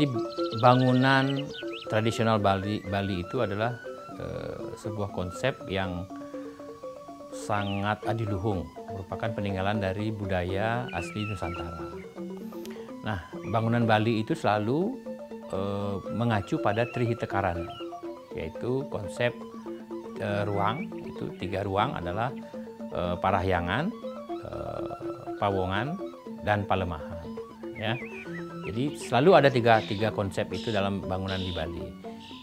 Jadi bangunan tradisional Bali itu adalah sebuah konsep yang sangat adiluhung, merupakan peninggalan dari budaya asli Nusantara. Nah, bangunan Bali itu selalu mengacu pada Trihitekaran, yaitu konsep ruang, itu 3 ruang adalah Parahyangan, Pawongan, dan Palemahan. Ya. Jadi selalu ada tiga konsep itu dalam bangunan di Bali.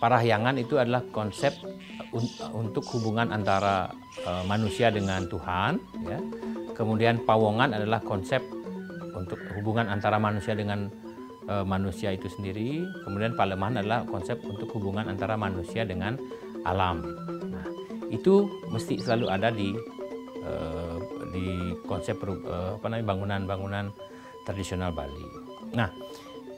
Parahyangan itu adalah konsep untuk hubungan antara manusia dengan Tuhan. Ya. Kemudian Pawongan adalah konsep untuk hubungan antara manusia dengan manusia itu sendiri. Kemudian Palemahan adalah konsep untuk hubungan antara manusia dengan alam. Nah, itu mesti selalu ada di konsep bangunan-bangunan tradisional Bali. Nah,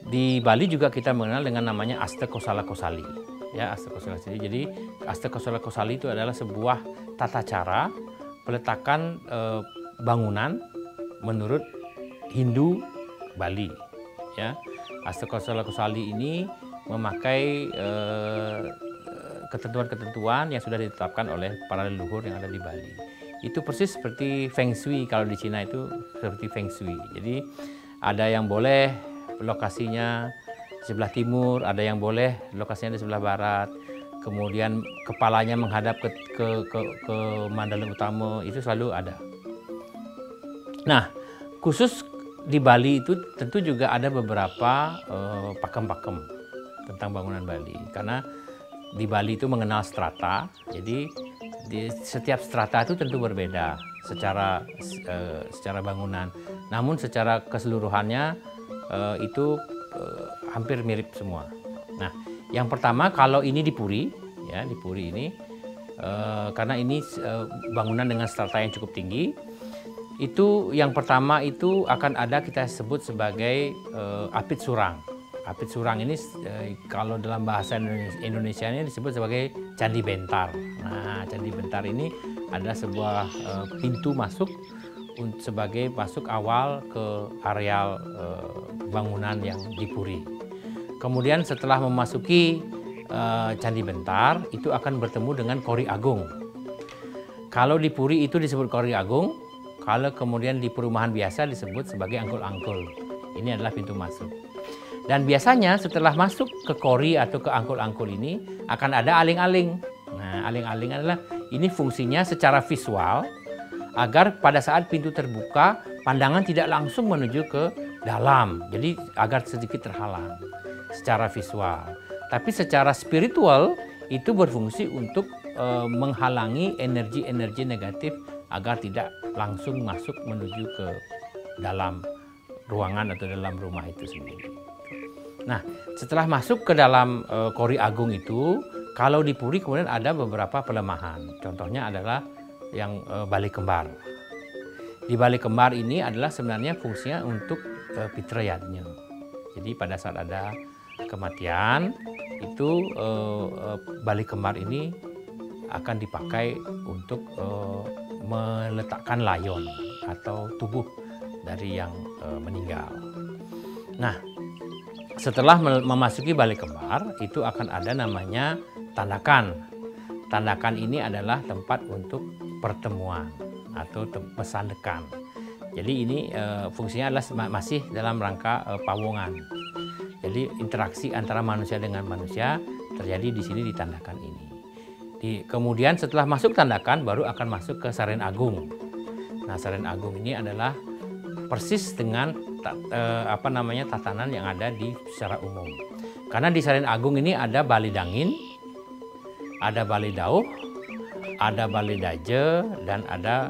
di Bali juga kita mengenal dengan namanya Asta Kosala Kosali. Ya, Asta Kosala Kosali. Jadi Asta Kosala Kosali itu adalah sebuah tata cara peletakan bangunan menurut Hindu Bali. Ya, Asta Kosala Kosali ini memakai ketentuan-ketentuan yang sudah ditetapkan oleh para leluhur yang ada di Bali. Itu persis seperti Feng Shui, kalau di Cina itu seperti Feng Shui. Jadi ada yang boleh lokasinya di sebelah timur, ada yang boleh lokasinya di sebelah barat. Kemudian kepalanya menghadap ke mandala utama, itu selalu ada. Nah, khusus di Bali itu tentu juga ada beberapa pakem-pakem tentang bangunan Bali, karena di Bali itu mengenal strata. Jadi di setiap strata itu tentu berbeda secara bangunan. Namun secara keseluruhannya itu hampir mirip semua. Nah, yang pertama kalau ini di Puri, ya di Puri ini karena ini bangunan dengan strata yang cukup tinggi, itu yang pertama itu akan ada kita sebut sebagai apit surang. Apit surang ini kalau dalam bahasa Indonesia ini disebut sebagai Candi Bentar. Nah, Candi Bentar ini adalah sebuah pintu masuk sebagai masuk awal ke areal bangunan yang di Puri. Kemudian setelah memasuki Candi Bentar, itu akan bertemu dengan Kori Agung. Kalau di Puri itu disebut Kori Agung, kalau kemudian di perumahan biasa disebut sebagai Angkul-Angkul. Ini adalah pintu masuk. Dan biasanya setelah masuk ke Kori atau ke Angkul-Angkul ini akan ada aling-aling. Nah, aling-aling adalah ini fungsinya secara visual agar pada saat pintu terbuka pandangan tidak langsung menuju ke dalam. Jadi agar sedikit terhalang secara visual. Tapi secara spiritual itu berfungsi untuk menghalangi energi-energi negatif agar tidak langsung masuk menuju ke dalam ruangan atau dalam rumah itu sendiri. Nah, setelah masuk ke dalam Kori Agung itu, kalau di Puri kemudian ada beberapa pelemahan. Contohnya adalah yang Bali Kembar. Di Bali Kembar ini adalah sebenarnya fungsinya untuk Pitrayatnya. Jadi pada saat ada kematian, itu Bali Kembar ini akan dipakai untuk meletakkan layon atau tubuh dari yang meninggal. Nah, setelah memasuki Bali Kembar, itu akan ada namanya tandakan. Tandakan ini adalah tempat untuk pertemuan atau pesandekan. Jadi ini fungsinya adalah masih dalam rangka pawongan. Jadi interaksi antara manusia dengan manusia terjadi di sini di tandakan ini. Kemudian setelah masuk tandakan baru akan masuk ke Saren Agung. Nah, Saren Agung ini adalah persis dengan tatanan yang ada di secara umum. Karena di Saren Agung ini ada Bali Dangin, ada Bali Dauh, ada Bali Daje, dan ada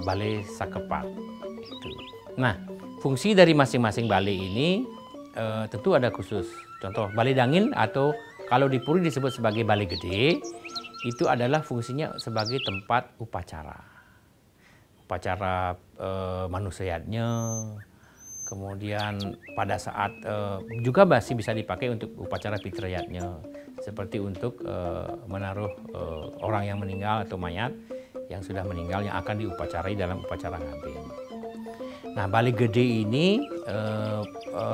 Bali Sakepat. Nah, fungsi dari masing-masing Bali ini tentu ada khusus. Contoh Bali Dangin atau kalau di Puri disebut sebagai Bali Gede, itu adalah fungsinya sebagai tempat upacara. Upacara manusiatnya, kemudian pada saat juga masih bisa dipakai untuk upacara pitrayatnya, seperti untuk menaruh orang yang meninggal atau mayat yang sudah meninggal yang akan diupacarai dalam upacara ngabin. Nah, Bali Gede ini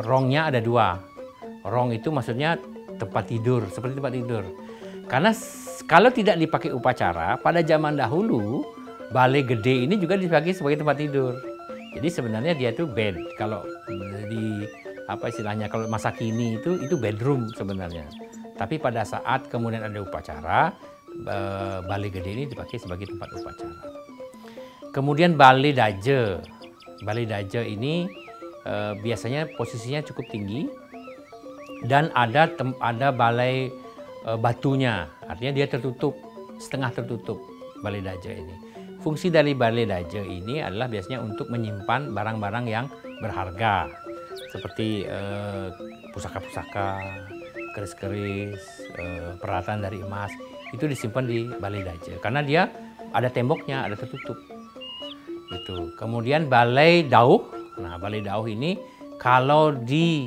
rongnya ada dua. Rong itu maksudnya tempat tidur, seperti tempat tidur. Karena kalau tidak dipakai upacara, pada zaman dahulu balai gede ini juga dipakai sebagai tempat tidur. Jadi sebenarnya dia itu bed. Kalau di apa istilahnya, kalau masa kini itu bedroom sebenarnya. Tapi pada saat kemudian ada upacara, balai gede ini dipakai sebagai tempat upacara. Kemudian balai daje. Balai daje ini biasanya posisinya cukup tinggi dan ada balai batunya, artinya dia tertutup, setengah tertutup balai daje ini. Fungsi dari balai daje ini adalah biasanya untuk menyimpan barang-barang yang berharga seperti pusaka-pusaka, keris-keris, peralatan dari emas, itu disimpan di balai daje karena dia ada temboknya, ada tertutup. Gitu. Kemudian balai dauh. Nah, balai dauh ini kalau di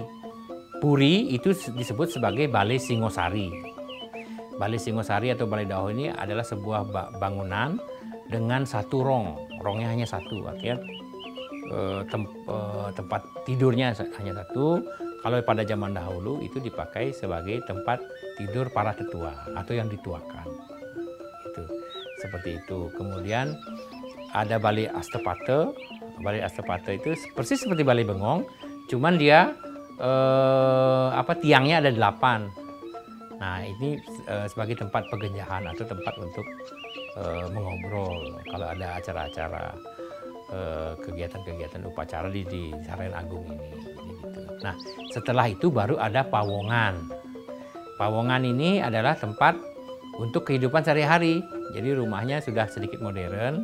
Puri itu disebut sebagai balai Singosari. Balai Singosari atau balai dauh ini adalah sebuah bangunan dengan satu rong. Rongnya hanya satu, artinya tempat tidurnya hanya satu. Kalau pada zaman dahulu itu dipakai sebagai tempat tidur para tetua atau yang dituakan. Itu seperti itu. Kemudian ada balai Astapate. Balai Astapate itu persis seperti balai Bengong, cuman dia tiangnya ada 8. Nah, ini sebagai tempat pegenjahan atau tempat untuk mengobrol kalau ada acara-acara kegiatan-kegiatan upacara di Sarayan Agung ini. Gitu. Nah, setelah itu baru ada pawongan. Pawongan ini adalah tempat untuk kehidupan sehari-hari. Jadi rumahnya sudah sedikit modern.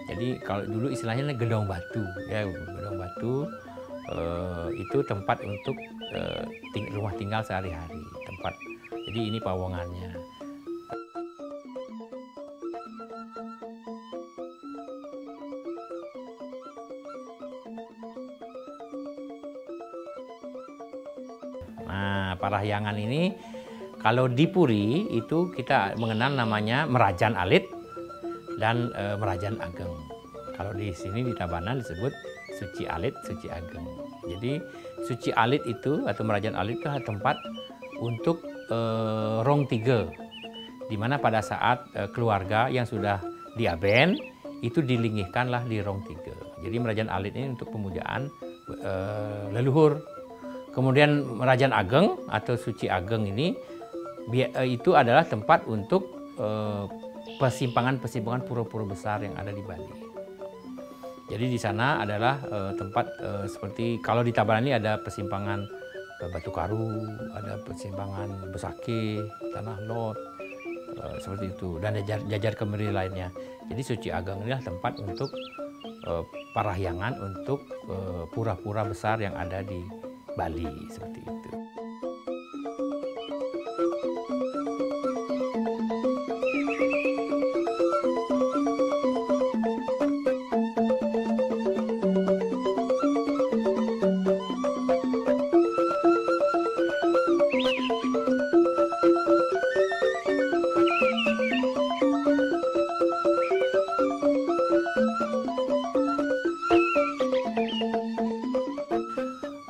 Jadi kalau dulu istilahnya gedong batu, ya gedong batu itu tempat untuk rumah tinggal sehari-hari, tempat. Jadi ini pawongannya. Nah, parahyangan ini kalau di Puri itu kita mengenal namanya Merajan Alit dan Merajan Ageng. Kalau di sini di Tabanan disebut Suci Alit, Suci Ageng. Jadi Suci Alit itu atau Merajan Alit itu adalah tempat untuk rong tiga, di mana pada saat keluarga yang sudah diaben itu dilingihkanlah di rong tiga. Jadi Merajan Alit ini untuk pemujaan leluhur. Kemudian Merajan Ageng atau Suci Ageng ini itu adalah tempat untuk persimpangan-persimpangan pura-pura besar yang ada di Bali. Jadi di sana adalah tempat seperti kalau di Tabanan ini ada persimpangan Batu Karu, ada persimpangan Besake, Tanah Lot, seperti itu, dan jajar kemiri lainnya. Jadi Suci Ageng inilah tempat untuk parahyangan untuk pura-pura besar yang ada di Bali, seperti itu.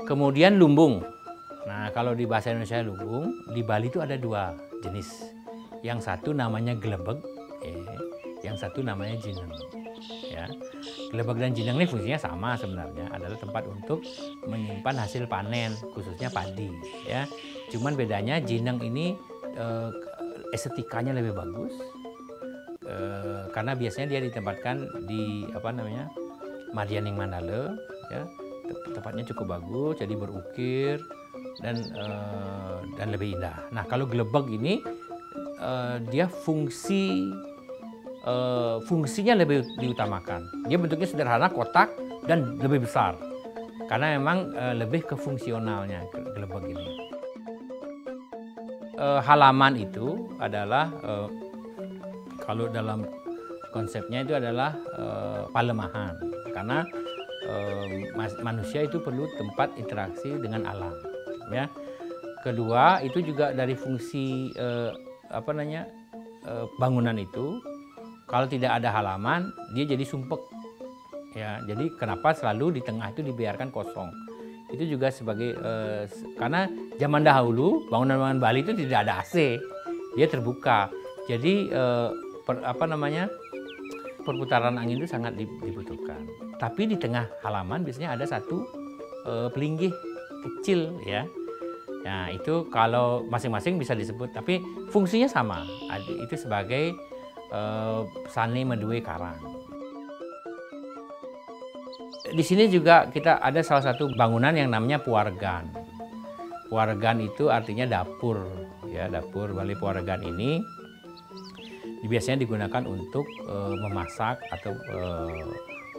Kemudian lumbung. Nah, kalau di bahasa Indonesia lumbung, di Bali itu ada 2 jenis. Yang satu namanya glebeg, yang satu namanya jineng. Ya. Glebeg dan jineng ini fungsinya sama sebenarnya, adalah tempat untuk menyimpan hasil panen, khususnya padi. Ya. Cuman bedanya jineng ini estetikanya lebih bagus, karena biasanya dia ditempatkan di Madianing Mandala, ya. Tempatnya cukup bagus, jadi berukir dan lebih indah. Nah, kalau glebeg ini dia fungsinya lebih diutamakan. Dia bentuknya sederhana, kotak dan lebih besar, karena memang lebih ke fungsionalnya glebeg ini. Halaman itu adalah kalau dalam konsepnya itu adalah palemahan, karena manusia itu perlu tempat interaksi dengan alam, ya. Kedua, itu juga dari fungsi bangunan itu, kalau tidak ada halaman dia jadi sumpek, ya. Jadi kenapa selalu di tengah itu dibiarkan kosong, itu juga sebagai karena zaman dahulu bangunan-bangunan Bali itu tidak ada AC, dia terbuka. Jadi perputaran angin itu sangat dibutuhkan. Tapi di tengah halaman biasanya ada satu pelinggih kecil ya. Nah itu kalau masing-masing bisa disebut, tapi fungsinya sama. Itu sebagai sane medue karang. Di sini juga kita ada salah satu bangunan yang namanya puargan. Puargan itu artinya dapur, ya dapur. Bali puargan ini biasanya digunakan untuk memasak atau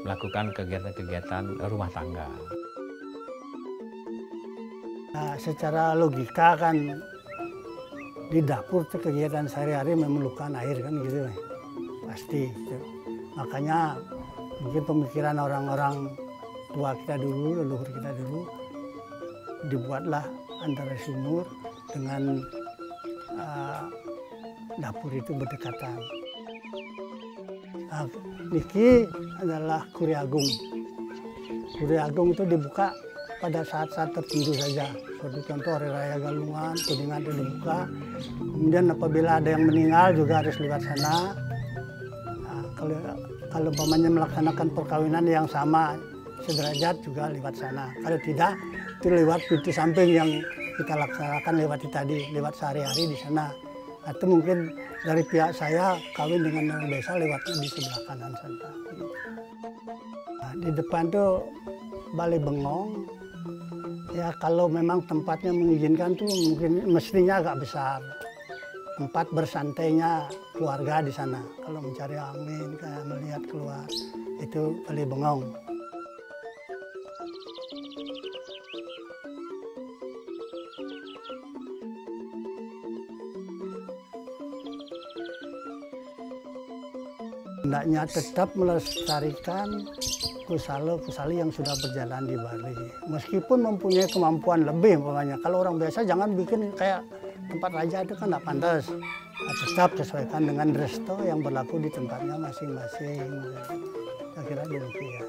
melakukan kegiatan-kegiatan rumah tangga. Nah, secara logika kan di dapur itu kegiatan sehari-hari memerlukan air kan gitu, pasti. Gitu. Makanya mungkin pemikiran orang-orang tua kita dulu, leluhur kita dulu, dibuatlah antara sumur dengan dapur itu berdekatan. Nah, niki adalah Kuri Agung. Kuri Agung itu dibuka pada saat-saat tertentu saja. Seperti contoh Hari Raya Galungan, Kuningan itu dibuka. Kemudian apabila ada yang meninggal juga harus lewat sana. Nah, kalau umpamanya melaksanakan perkawinan yang sama sederajat juga lewat sana. Kalau tidak, itu lewat pintu samping yang kita laksanakan lewat tadi, lewat sehari-hari di sana. Atau mungkin dari pihak saya kawin dengan orang desa lewatnya di sebelah kanan sana. Nah, di depan tuh Balai Bengong. Ya kalau memang tempatnya mengizinkan tuh mungkin mestinya agak besar. Tempat bersantainya keluarga di sana. Kalau mencari angin, kayak melihat keluar, itu Balai Bengong. Hendaknya tetap melestarikan kusali yang sudah berjalan di Bali. Meskipun mempunyai kemampuan lebih umpamanya. Kalau orang biasa jangan bikin kayak tempat raja itu kan tidak pantas. Nah, tetap sesuaikan dengan resto yang berlaku di tempatnya masing-masing. Saya kira demikian.